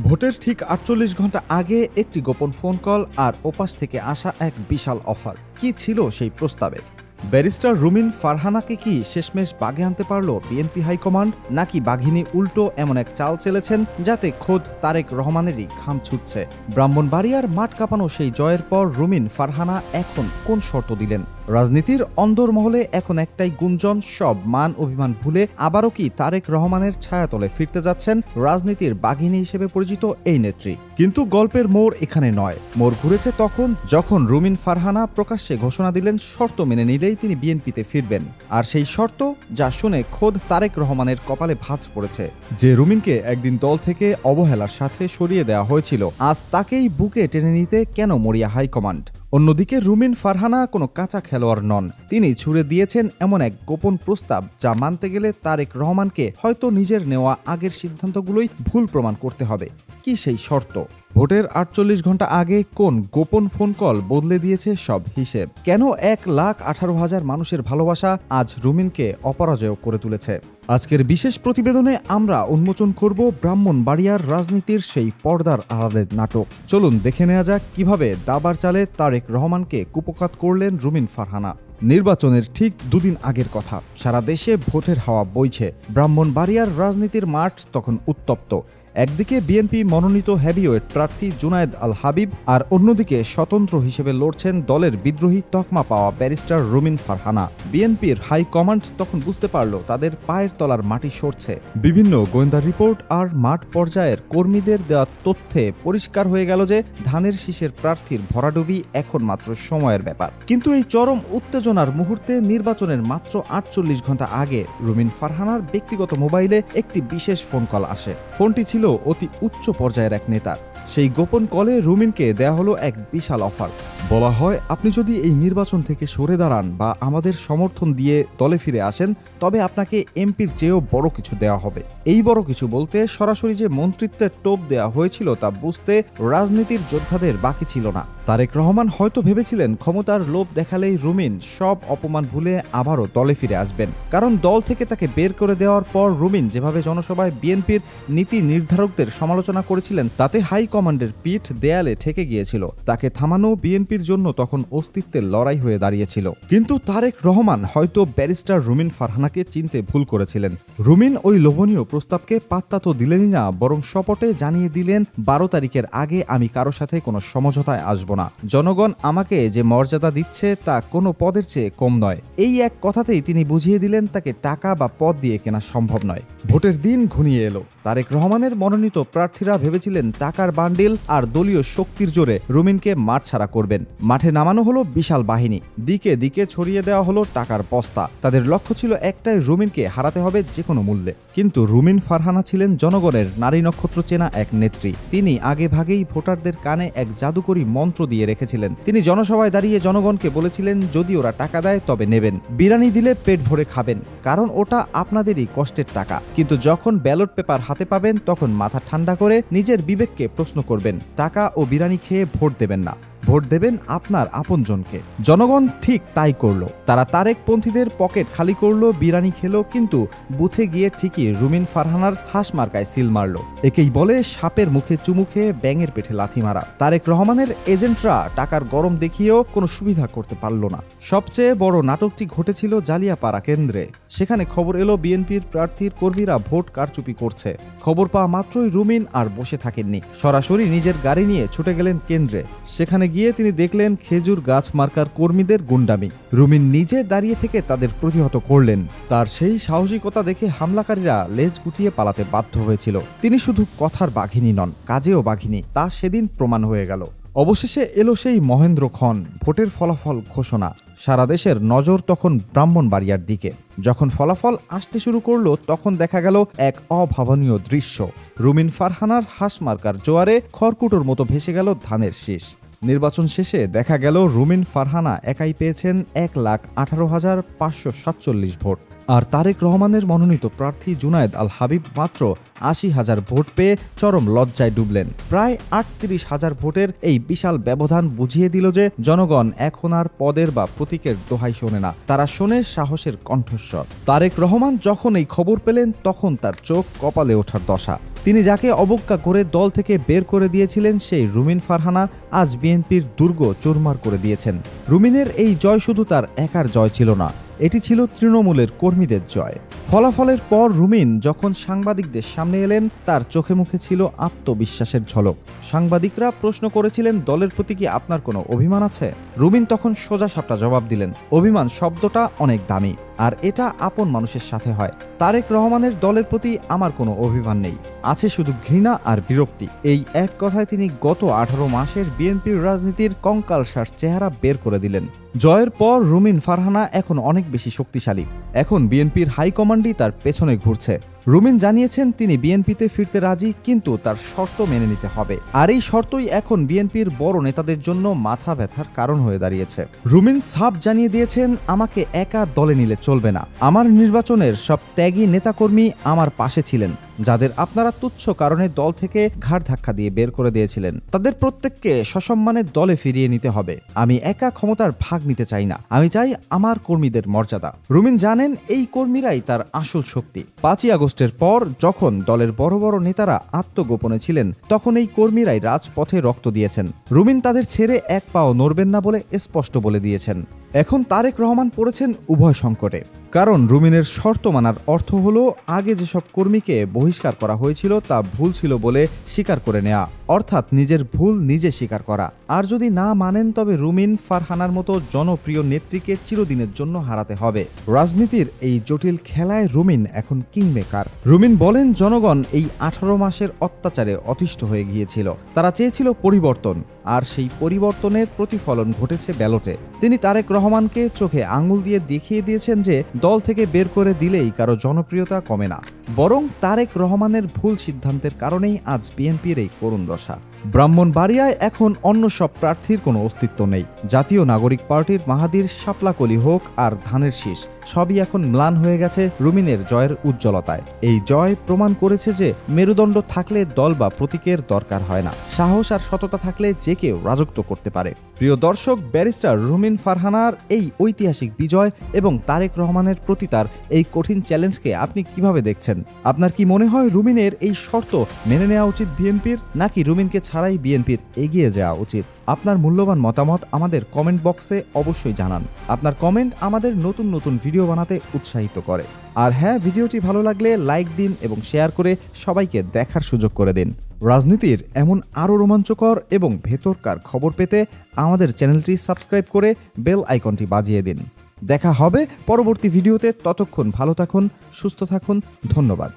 ভোটের ঠিক ৪৮ ঘন্টা আগে একটি গোপন ফোন কল আর ওপাশ থেকে আসা এক বিশাল অফার। কি ছিল সেই প্রস্তাবে? ব্যারিস্টার রুমিন ফারহানাকে কি শেষমেশ বাগে আনতে পারল বিএনপি হাইকমান্ড, নাকি বাঘিনী উল্টো এমন এক চাল চেলেছেন যাতে খোদ তারেক রহমানেরই ঘাম ছুটছে? ব্রাহ্মণবাড়িয়ার মাঠ কাঁপানো সেই জয়ের পর রুমিন ফারহানা এখন কোন শর্ত দিলেন? রাজনীতির অন্দরমহলে এখন একটাই গুঞ্জন, সব মান অভিমান ভুলে আবারও কি তারেক রহমানের ছায়াতলে ফিরতে যাচ্ছেন রাজনীতির বাঘিনী হিসেবে পরিচিত এই নেত্রী? কিন্তু গল্পের মোড় এখানে নয়। মোড় ঘুরেছে তখন যখন রুমিন ফারহানা প্রকাশ্যে ঘোষণা দিলেন শর্ত মেনে নিলেই তিনি বিএনপিতে ফিরবেন। আর সেই শর্ত যা শুনে খোদ তারেক রহমানের কপালে ভাঁজ পড়েছে। যে রুমিনকে একদিন দল থেকে অবহেলার সাথে সরিয়ে দেওয়া হয়েছিল, আজ তাকেই বুকে টেনে নিতে কেন মরিয়া হাইকমান্ড? অন্যদিকে রুমিন ফারহানা কোনো কাঁচা খেলোয়াড় নন। তিনি ছুড়ে দিয়েছেন এমন এক গোপন প্রস্তাব যা মানতে গেলে তারেক রহমানকে হয়তো নিজের নেওয়া আগের সিদ্ধান্তগুলোই ভুল প্রমাণ করতে হবে। কি সেই শর্ত? ভোটের ৪৮ ঘন্টা আগে কোন গোপন ফোন কল বদলে দিয়েছে সব হিসেব? কেন ১,১৮,০০০ মানুষের ভালোবাসা আজ রুমিনকে অপরাজয় করে তুলেছে? আজকের বিশেষ প্রতিবেদনে আমরা উন্মোচন করব ব্রাহ্মণবাড়িয়ার রাজনীতির সেই পর্দার আড়ালের নাটক। চলুন দেখে নেওয়া যাক কিভাবে দাবার চালে তারেক রহমানকে কুপোকাত করলেন রুমিন ফারহানা। নির্বাচনের ঠিক দুদিন আগের কথা। সারা দেশে ভোটের হাওয়া বইছে। ব্রাহ্মণবাড়িয়ার রাজনীতির মাঠ তখন উত্তপ্ত। একদিকে বিএনপি মনোনীত হেভিওয়েট প্রার্থী জুনায়েদ আল হাবিব, আর অন্যদিকে স্বতন্ত্র হিসেবে লড়ছেন দলের বিদ্রোহী তকমা পাওয়া ব্যারিস্টার রুমিন ফারহানা। বিএনপির হাইকমান্ড তখন বুঝতে পারল তাদের পায়ের তলার মাটি সরছে। বিভিন্ন গোয়েন্দা রিপোর্ট আর মাঠ পর্যায়ের কর্মীদের দেওয়া তথ্যে পরিষ্কার হয়ে গেল যে ধানের শীষের প্রার্থীর ভরাডুবি এখন মাত্র সময়ের ব্যাপার। কিন্তু এই চরম উত্তেজনার মুহূর্তে নির্বাচনের মাত্র ৪৮ ঘন্টা আগে রুমিন ফারহানার ব্যক্তিগত মোবাইলে একটি বিশেষ ফোন কল আসে। ফোনটি ছিল অতি উচ্চ পর্যায়ের এক নেতার। সেই গোপন কলে রুমিনকে দেয়া হলো এক বিশাল অফার। বলা হয়, আপনি যদি এই নির্বাচন থেকে সরে দাঁড়ান বা আমাদের সমর্থন দিয়ে দলে ফিরে আসেন, তবে আপনাকে এমপির চেয়েও বড় কিছু দেওয়া হবে। এই বড় কিছু বলতে সরাসরি যে মন্ত্রিত্বের টোপ দেওয়া হয়েছিল তা বুঝতে রাজনীতির যোদ্ধাদের বাকি ছিল না। তারেক রহমান হয়তো ভেবেছিলেন ক্ষমতার লোভ দেখালেই রুমিন সব অপমান ভুলে আবারও দলে ফিরে আসবেন। কারণ দল থেকে তাকে বের করে দেওয়ার পর রুমিন যেভাবে জনসভায় বিএনপির নীতি নির্ধারকদের সমালোচনা করেছিলেন, তাতে হাইকমান্ডের পিঠ দেয়ালে ঠেকে গিয়েছিল। তাকে থামানো বিএনপির জন্য তখন অস্তিত্বের লড়াই হয়ে দাঁড়িয়েছিল। কিন্তু তারেক রহমান হয়তো ব্যারিস্টার রুমিন ফারহানাকে চিনতে ভুল করেছিলেন। রুমিন ওই লোভনীয় প্রস্তাবকে পাত্তা তো দিলেনই না, বরং শপথে জানিয়ে দিলেন ১২ তারিখের আগে আমি কারো সাথে কোনো সমঝোতায় আসব না। জনগণ আমাকে যে মর্যাদা দিচ্ছে তা কোনো পদের চেয়ে কম নয়। এই এক কথাতেই তিনি বুঝিয়ে দিলেন তাকে টাকা বা পদ দিয়ে কেনা সম্ভব নয়। ভোটের দিন ঘনিয়ে এলো। তারেক রহমানের মনোনীত প্রার্থীরা ভেবেছিলেন টাকার বান্ডিল আর দলীয় শক্তির জোরে রুমিনকে মাঠ ছাড়া করবেন। মাঠে নামানো হলো বিশাল বাহিনী, দিকে দিকে ছড়িয়ে দেওয়া হলো টাকার বস্তা। তাদের লক্ষ্য ছিল একটাই, রুমিনকে হারাতে হবে যে কোনো মূল্যে। কিন্তু রুমিন ফারহানা ছিলেন জনগণের নারী নক্ষত্র চেনা এক নেত্রী। তিনি আগে ভাগেই ভোটারদের কানে এক জাদুকরী মন্ত্র দিয়ে রেখেছিলেন। তিনি জনসভায় দাঁড়িয়ে জনগণকে বলেছিলেন, যদি ওরা টাকা দেয় তবে নেবেন, বিরিয়ানি দিলে পেট ভরে খাবেন, কারণ ওটা আপনাদেরই কষ্টের টাকা। কিন্তু যখন ব্যালট পেপার হাতে পাবেন তখন মাথা ঠান্ডা করে নিজের বিবেককে প্রশ্ন করবেন, টাকা ও বিরিয়ানি খেয়ে ভোট দেবেন না, ভোট দেবেন আপনার আপনজনকে। জনগণ ঠিক তাই করলো। তারা তারেক পন্থীদের পকেট খালি করলো, বিরিয়ানি খেলো, কিন্তু বুথে গিয়ে ঠিকই রুমিন ফারহানার হাঁস মার্কায় সিল মারলো। একেই বলে সাপের মুখে চুমু খেয়ে ব্যাঙের পেটে লাথি মারা। তারেক রহমানের এজেন্টরা টাকার গরম দেখিয়েও কোনো সুবিধা করতে পারল না। সবচেয়ে বড় নাটকটি ঘটেছিল জালিয়াপাড়া কেন্দ্রে। সেখানে খবর এলো বিএনপির প্রার্থীর কর্মীরা ভোট কারচুপি করছে। খবর পাওয়া মাত্রই রুমিন আর বসে থাকেননি, সরাসরি নিজের গাড়ি নিয়ে ছুটে গেলেন কেন্দ্রে। সেখানে গিয়ে তিনি দেখলেন খেজুর গাছ মার্কার কর্মীদের গুন্ডামি। রুমিন নিজে দাঁড়িয়ে থেকে তাদের প্রতিহত করলেন। তার সেই সাহসিকতা দেখে হামলাকারীরা লেজ গুটিয়ে পালাতে বাধ্য হয়েছিল। তিনি শুধু কথার বাঘিনী নন, কাজেও বাঘিনী, তা সেদিন প্রমাণ হয়ে গেল। অবশেষে এলো সেই মহেন্দ্রক্ষণ, ভোটের ফলাফল ঘোষণা। সারা দেশের নজর তখন ব্রাহ্মণবাড়িয়ার দিকে। যখন ফলাফল আসতে শুরু করলো তখন দেখা গেল এক অভাবনীয় দৃশ্য। রুমিন ফারহানার হাঁস মার্কার জোয়ারে খড়কুটোর মতো ভেসে গেল ধানের শীষ। নির্বাচন শেষে দেখা গেল রুমিন ফারহানা একাই পেয়েছেন ১,১৮,৫৪৭ ভোট, আর তারেক রহমানের মনোনীত প্রার্থী জুনায়েদ আল হাবিব মাত্র ৮০,০০০ ভোট পেয়ে চরম লজ্জায় ডুবলেন। প্রায় ৩৮,০০০ ভোটের এই বিশাল ব্যবধান বুঝিয়ে দিল যে জনগণ এখন আর পদের বা প্রতীকের দোহাই শোনে না, তারা শোনে সাহসের কণ্ঠস্বর। তারেক রহমান যখন এই খবর পেলেন তখন তার চোখ কপালে ওঠার দশা। তিনি যাকে অবজ্ঞা করে দল থেকে বের করে দিয়েছিলেন সেই রুমিন ফারহানা আজ বিএনপির দুর্গ চুরমার করে দিয়েছেন। রুমিনের এই জয় শুধু তার একার জয় ছিল না, এটি ছিল তৃণমূলের কর্মীদের জয়। ফলাফলের পর রুমিন যখন সাংবাদিকদের সামনে এলেন, তার চোখে মুখে ছিল আত্মবিশ্বাসের ঝলক। সাংবাদিকরা প্রশ্ন করেছিলেন, দলের প্রতি কি আপনার কোনো অভিমান আছে? রুমিন তখন সোজাসাপটা জবাব দিলেন, অভিমান শব্দটা অনেক দামি, আর এটা আপন মানুষের সাথে হয়। তারেক রহমানের দলের প্রতি আমার কোনো অভিমান নেই, আছে শুধু ঘৃণা আর বিরক্তি। এই এক কথায় তিনি গত 18 মাসের বিএনপির রাজনীতির কঙ্কালসার চেহারা বের করে দিলেন। জয়ের পর রুমিন ফারহানা এখন অনেক বেশি শক্তিশালী। এখন বিএনপির হাইকমান্ডই তার পেছনে ঘুরছে। রুমিন জানিয়েছেন তিনি বিএনপিতে ফিরতে রাজি, কিন্তু তার শর্ত মেনে নিতে হবে। আর এই শর্তই এখন বিএনপির বড় নেতাদের জন্য মাথা ব্যথার কারণ হয়ে দাঁড়িয়েছে। রুমিন সাফ জানিয়ে দিয়েছেন, আমাকে একা দলে নিলে চলবে না। আমার নির্বাচনের সব ত্যাগী নেতাকর্মী আমার পাশে ছিলেন, যাদের আপনারা তুচ্ছ কারণে দল থেকে ঘাড় ধাক্কা দিয়ে বের করে দিয়েছিলেন। তাদের প্রত্যেককে সসম্মানে দলে ফিরিয়ে নিতে হবে। আমি একা ক্ষমতার ভাগ নিতে চাই না, আমি চাই আমার কর্মীদের মর্যাদা। রুমিন জানেন এই কর্মীরাই তার আসল শক্তি। 5ই আগস্টের পর যখন দলের বড় বড় নেতারা আত্মগোপনে ছিলেন, তখন এই কর্মীরাই রাজপথে রক্ত দিয়েছেন। রুমিন তাদের ছেড়ে এক পাও নড়বেন না বলে স্পষ্ট বলে দিয়েছেন। এখন তারেক রহমান পড়েছেন উভয় সংকটে, কারণ রুমিনের শর্ত মানার অর্থ হলো আগে যেসব কর্মীকে বহিষ্কার করা হয়েছিল তা ভুল ছিল বলে স্বীকার করে নেওয়া, অর্থাৎ নিজের ভুল নিজে স্বীকার করা। আর যদি না মানেন, তবে রুমিন ফারহানার মতো জনপ্রিয় নেত্রীকে চিরদিনের জন্য হারাতে হবে। রাজনীতির এই জটিল খেলায় রুমিন এখন কিংমেকার। রুমিন বলেন, জনগণ এই 18 মাসের অত্যাচারে অতিষ্ঠ হয়ে গিয়েছিল। তারা চেয়েছিল পরিবর্তন, আর সেই পরিবর্তনের প্রতিফলন ঘটেছে ব্যালটে। তিনি তারেক রহমানকে চোখে আঙুল দিয়ে দেখিয়ে দিয়েছেন যে দল থেকে বের করে দিলেই কারো জনপ্রিয়তা কমে না, বরং তারেক রহমানের ভুল সিদ্ধান্তের কারণেই আজ বিএনপির এই করুণ দশা। ব্রাহ্মণবাড়িয়ায় এখন অন্য সব প্রার্থীর কোনো অস্তিত্ব নেই। জাতীয় নাগরিক পার্টির মাহাদির শাপলাকলি হোক আর ধানের শীষ, সবই এখন ম্লান হয়ে গেছে রুমিনের জয়ের উজ্জ্বলতায়। এই জয় প্রমাণ করেছে যে মেরুদণ্ড থাকলে দল বা প্রতীকের দরকার হয় না, সাহস আর সততা থাকলে যে কেউ রাজত্ব করতে পারে। প্রিয় দর্শক, ব্যারিস্টার রুমিন ফারহানার এই ঐতিহাসিক বিজয় এবং তারেক রহমানের প্রতি তার এই কঠিন চ্যালেঞ্জকে আপনি কিভাবে দেখছেন? আপনার কি মনে হয় রুমিনের এই শর্ত মেনে নেওয়া উচিত বিএনপির, নাকি রুমিনকে ছাড়াই বিএনপির এগিয়ে যাওয়া উচিত? আপনার মূল্যবান মতামত আমাদের কমেন্ট বক্সে অবশ্যই জানান। আপনার কমেন্ট আমাদের নতুন নতুন ভিডিও বানাতে উৎসাহিত করে। আর হ্যাঁ, ভিডিওটি ভালো লাগলে লাইক দিন এবং শেয়ার করে সবাইকে দেখার সুযোগ করে দিন। রাজনীতির এমন আরও রোমাঞ্চকর এবং ভেতরকার খবর পেতে আমাদের চ্যানেলটি সাবস্ক্রাইব করে বেল আইকনটি বাজিয়ে দিন। দেখা হবে পরবর্তী ভিডিওতে। ততক্ষণ ভালো থাকুন, সুস্থ থাকুন। ধন্যবাদ।